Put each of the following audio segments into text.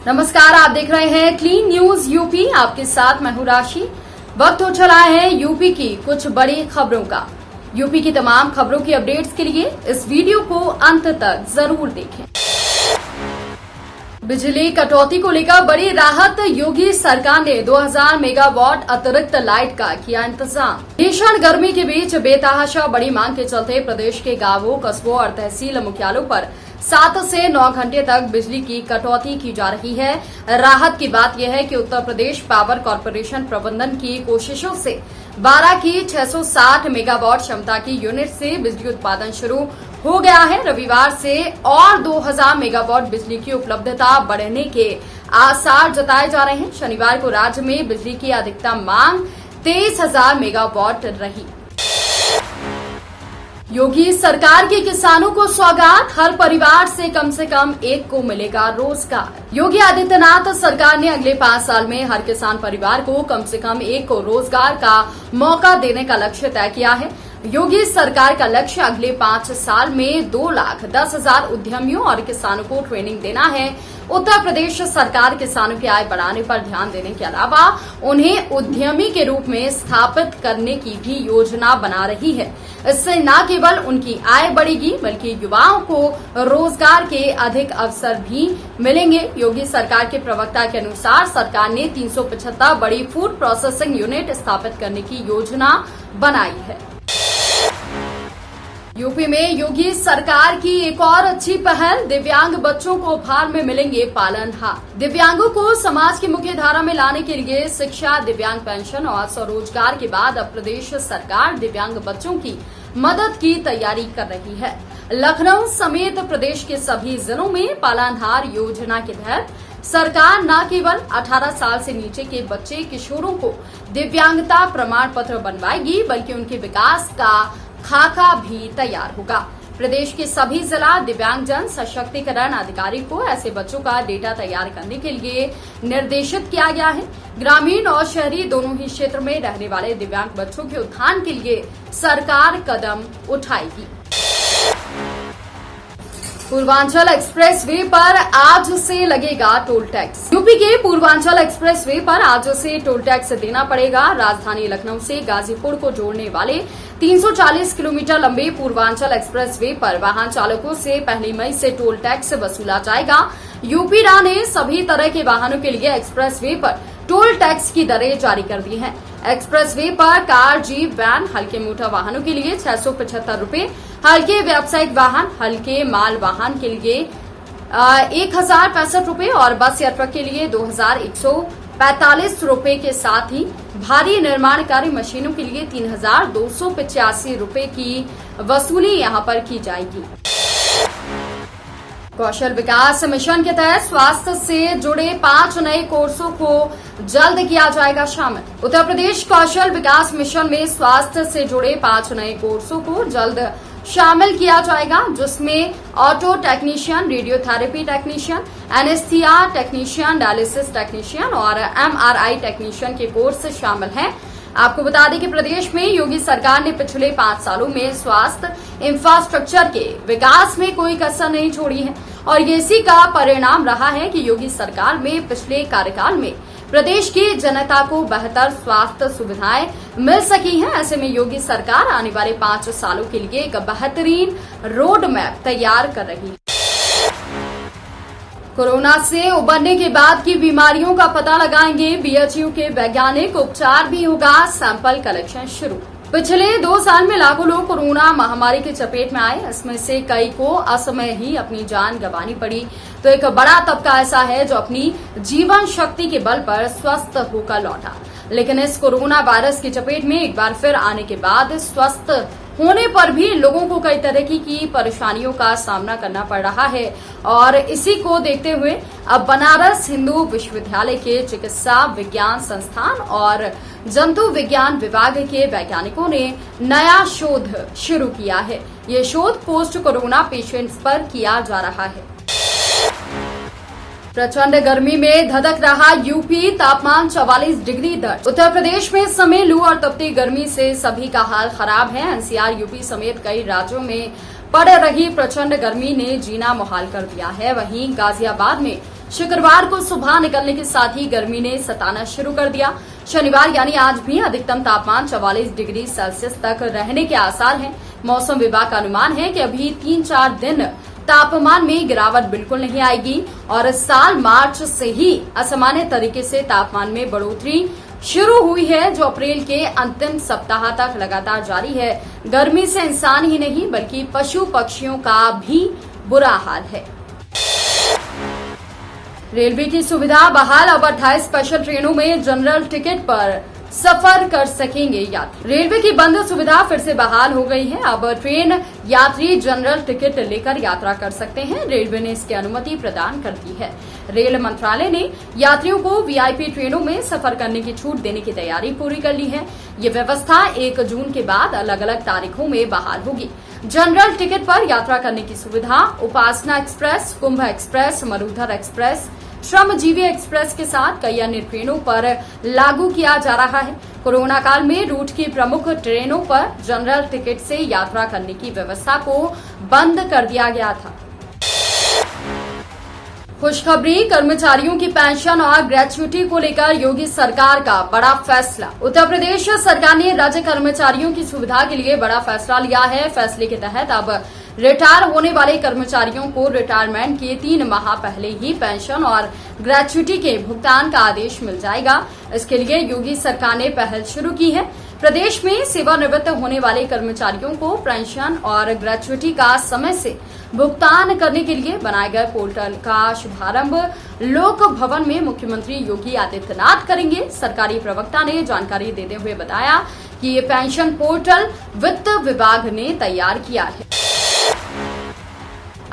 नमस्कार, आप देख रहे हैं क्लीन न्यूज यूपी। आपके साथ मैं हूं राशि। वक्त हो चला है यूपी की कुछ बड़ी खबरों का। यूपी की तमाम खबरों की अपडेट्स के लिए इस वीडियो को अंत तक जरूर देखें। बिजली कटौती को लेकर बड़ी राहत। योगी सरकार ने 2000 मेगावाट अतिरिक्त लाइट का किया इंतजाम। भीषण गर्मी के बीच बेतहाशा बड़ी मांग के चलते प्रदेश के गांवों, कस्बों और तहसील मुख्यालयों पर 7 से 9 घंटे तक बिजली की कटौती की जा रही है। राहत की बात यह है कि उत्तर प्रदेश पावर कॉर्पोरेशन प्रबंधन की कोशिशों से 12 की 660 मेगावाट क्षमता की यूनिट से बिजली उत्पादन शुरू हो गया है। रविवार से और 2000 मेगावाट बिजली की उपलब्धता बढ़ने के आसार जताए जा रहे हैं। शनिवार को राज्य में बिजली की अधिकतम मांग 23,000 मेगावाट रही। योगी सरकार के किसानों को सौगात, हर परिवार से कम एक को मिलेगा रोजगार। योगी आदित्यनाथ सरकार ने अगले 5 साल में हर किसान परिवार को कम से कम एक को रोजगार का मौका देने का लक्ष्य तय किया है। योगी सरकार का लक्ष्य अगले 5 साल में 2,10,000 उद्यमियों और किसानों को ट्रेनिंग देना है। उत्तर प्रदेश सरकार किसानों की आय बढ़ाने पर ध्यान देने के अलावा उन्हें उद्यमी के रूप में स्थापित करने की भी योजना बना रही है। इससे न केवल उनकी आय बढ़ेगी बल्कि युवाओं को रोजगार के अधिक अवसर भी मिलेंगे। योगी सरकार के प्रवक्ता के अनुसार सरकार ने 375 बड़ी फूड प्रोसेसिंग यूनिट स्थापित करने की योजना बनाई है। यूपी में योगी सरकार की एक और अच्छी पहल, दिव्यांग बच्चों को उपहार में मिलेंगे पालनहार। दिव्यांगों को समाज की मुख्य धारा में लाने के लिए शिक्षा, दिव्यांग पेंशन और स्वरोजगार के बाद अब प्रदेश सरकार दिव्यांग बच्चों की मदद की तैयारी कर रही है। लखनऊ समेत प्रदेश के सभी जिलों में पालनहार योजना के तहत सरकार न केवल 18 साल से नीचे के बच्चे किशोरों को दिव्यांगता प्रमाण पत्र बनवाएगी बल्कि उनके विकास का खाका भी तैयार होगा। प्रदेश के सभी जिला दिव्यांगजन सशक्तिकरण अधिकारी को ऐसे बच्चों का डेटा तैयार करने के लिए निर्देशित किया गया है। ग्रामीण और शहरी दोनों ही क्षेत्र में रहने वाले दिव्यांग बच्चों के उत्थान के लिए सरकार कदम उठाएगी। पूर्वांचल एक्सप्रेस वे पर आज से लगेगा टोल टैक्स। यूपी के पूर्वांचल एक्सप्रेस वे पर आज से टोल टैक्स देना पड़ेगा। राजधानी लखनऊ से गाजीपुर को जोड़ने वाले 340 किलोमीटर लंबे पूर्वांचल एक्सप्रेस वे पर वाहन चालकों से 1 मई से टोल टैक्स वसूला जाएगा। यूपी रा ने सभी तरह के वाहनों के लिए एक्सप्रेस वे पर टोल टैक्स की दरें जारी कर दी हैं। एक्सप्रेस वे पर कार, जीप, वैन, हल्के मोटर वाहनों के लिए 675 रूपये, हल्के व्यावसायिक वाहन, हल्के माल वाहन के लिए 1,065 रूपये और बस या ट्रक के लिए 2,145 रूपये के साथ ही भारी निर्माण कार्य मशीनों के लिए 3,285 रूपये की वसूली यहां पर की जाएगी। कौशल विकास मिशन के तहत स्वास्थ्य से जुड़े 5 नए कोर्सों को जल्द किया जाएगा शामिल। उत्तर प्रदेश कौशल विकास मिशन में स्वास्थ्य से जुड़े 5 नए कोर्सों को जल्द शामिल किया जाएगा, जिसमें auto technician, radiotherapy technician, anaesthesia technician, dialysis technician और MRI टेक्नीशियन के कोर्स शामिल हैं। आपको बता दें कि प्रदेश में योगी सरकार ने पिछले 5 सालों में स्वास्थ्य इंफ्रास्ट्रक्चर के विकास में कोई कसर नहीं छोड़ी है और इसी का परिणाम रहा है कि योगी सरकार में पिछले कार्यकाल में प्रदेश की जनता को बेहतर स्वास्थ्य सुविधाएं मिल सकी हैं। ऐसे में योगी सरकार आने वाले 5 सालों के लिए एक बेहतरीन रोड मैप तैयार कर रही है। कोरोना से उबरने के बाद की बीमारियों का पता लगाएंगे बीएचयू के वैज्ञानिक। उपचार भी होगा, सैंपल कलेक्शन शुरू। पिछले 2 साल में लाखों लोग कोरोना महामारी की चपेट में आए। इसमें से कई को असमय ही अपनी जान गंवानी पड़ी, तो एक बड़ा तबका ऐसा है जो अपनी जीवन शक्ति के बल पर स्वस्थ होकर लौटा। लेकिन इस कोरोना वायरस की चपेट में एक बार फिर आने के बाद स्वस्थ होने पर भी लोगों को कई तरह की परेशानियों का सामना करना पड़ रहा है और इसी को देखते हुए अब बनारस हिंदू विश्वविद्यालय के चिकित्सा विज्ञान संस्थान और जंतु विज्ञान विभाग के वैज्ञानिकों ने नया शोध शुरू किया है। ये शोध पोस्ट कोरोना पेशेंट्स पर किया जा रहा है। प्रचंड गर्मी में धधक रहा यूपी, तापमान 44 डिग्री दर्ज। उत्तर प्रदेश में इस समय लू और तपती गर्मी से सभी का हाल खराब है। एनसीआर, यूपी समेत कई राज्यों में पड़ रही प्रचंड गर्मी ने जीना मुहाल कर दिया है। वहीं गाजियाबाद में शुक्रवार को सुबह निकलने के साथ ही गर्मी ने सताना शुरू कर दिया। शनिवार यानी आज भी अधिकतम तापमान 44 डिग्री सेल्सियस तक रहने के आसार हैं। मौसम विभाग का अनुमान है कि अभी 3-4 दिन तापमान में गिरावट बिल्कुल नहीं आएगी और साल मार्च से ही असामान्य तरीके से तापमान में बढ़ोतरी शुरू हुई है, जो अप्रैल के अंतिम सप्ताह तक लगातार जारी है। गर्मी से इंसान ही नहीं बल्कि पशु पक्षियों का भी बुरा हाल है। रेलवे की सुविधा बहाल, अब 28 स्पेशल ट्रेनों में जनरल टिकट पर सफर कर सकेंगे यात्री। रेलवे की बंद सुविधा फिर से बहाल हो गई है। अब ट्रेन यात्री जनरल टिकट लेकर यात्रा कर सकते हैं। रेलवे ने इसकी अनुमति प्रदान कर दी है। रेल मंत्रालय ने यात्रियों को वीआईपी ट्रेनों में सफर करने की छूट देने की तैयारी पूरी कर ली है। ये व्यवस्था 1 जून के बाद अलग अलग तारीखों में बहाल होगी। जनरल टिकट पर यात्रा करने की सुविधा उपासना एक्सप्रेस, कुंभ एक्सप्रेस, मरूधर एक्सप्रेस, श्रमजीवी एक्सप्रेस के साथ कई अन्य ट्रेनों पर लागू किया जा रहा है। कोरोना काल में रूट की प्रमुख ट्रेनों पर जनरल टिकट से यात्रा करने की व्यवस्था को बंद कर दिया गया था। खुशखबरी, कर्मचारियों की पेंशन और ग्रेच्युटी को लेकर योगी सरकार का बड़ा फैसला। उत्तर प्रदेश सरकार ने राज्य कर्मचारियों की सुविधा के लिए बड़ा फैसला लिया है। फैसले के तहत अब रिटायर होने वाले कर्मचारियों को रिटायरमेंट के 3 माह पहले ही पेंशन और ग्रेच्युटी के भुगतान का आदेश मिल जाएगा। इसके लिए योगी सरकार ने पहल शुरू की है। प्रदेश में सेवानिवृत्त होने वाले कर्मचारियों को पेंशन और ग्रेच्युटी का समय से भुगतान करने के लिए बनाए गए पोर्टल का शुभारंभ लोक भवन में मुख्यमंत्री योगी आदित्यनाथ करेंगे। सरकारी प्रवक्ता ने जानकारी देते हुए बताया कि ये पेंशन पोर्टल वित्त विभाग ने तैयार किया है।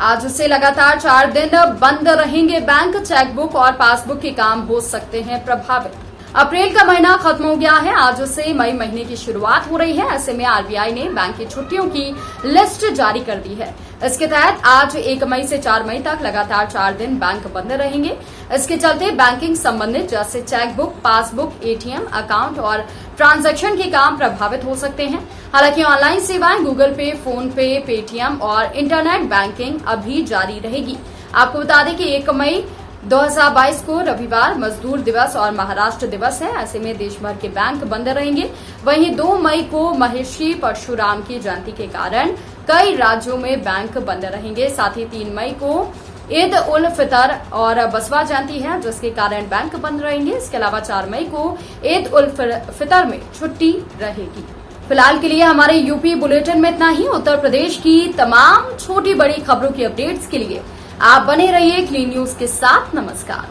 आज से लगातार 4 दिन बंद रहेंगे बैंक। चेकबुक और पासबुक के काम हो सकते हैं प्रभावित। अप्रैल का महीना खत्म हो गया है। आज से मई महीने की शुरुआत हो रही है। ऐसे में आरबीआई ने बैंक की छुट्टियों की लिस्ट जारी कर दी है। इसके तहत आज 1 मई से 4 मई तक लगातार 4 दिन बैंक बंद रहेंगे। इसके चलते बैंकिंग संबंधित जैसे चेकबुक, पासबुक, एटीएम, अकाउंट और ट्रांजैक्शन के काम प्रभावित हो सकते हैं। हालांकि ऑनलाइन सेवाएं गूगल पे, फोन पे, पेटीएम और इंटरनेट बैंकिंग अभी जारी रहेगी। आपको बता दें कि 1 मई 2022 को रविवार, मजदूर दिवस और महाराष्ट्र दिवस है। ऐसे में देश भर के बैंक बंद रहेंगे। वहीं 2 मई को महर्षि परशुराम की जयंती के कारण कई राज्यों में बैंक बंद रहेंगे। साथ ही 3 मई को ईद उल फितर और बसवा जयंती है, जिसके कारण बैंक बंद रहेंगे। इसके अलावा 4 मई को ईद उल फितर में छुट्टी रहेगी। फिलहाल के लिए हमारे यूपी बुलेटिन में इतना ही। उत्तर प्रदेश की तमाम छोटी बड़ी खबरों की अपडेट्स के लिए आप बने रहिए क्लीन न्यूज के साथ। नमस्कार।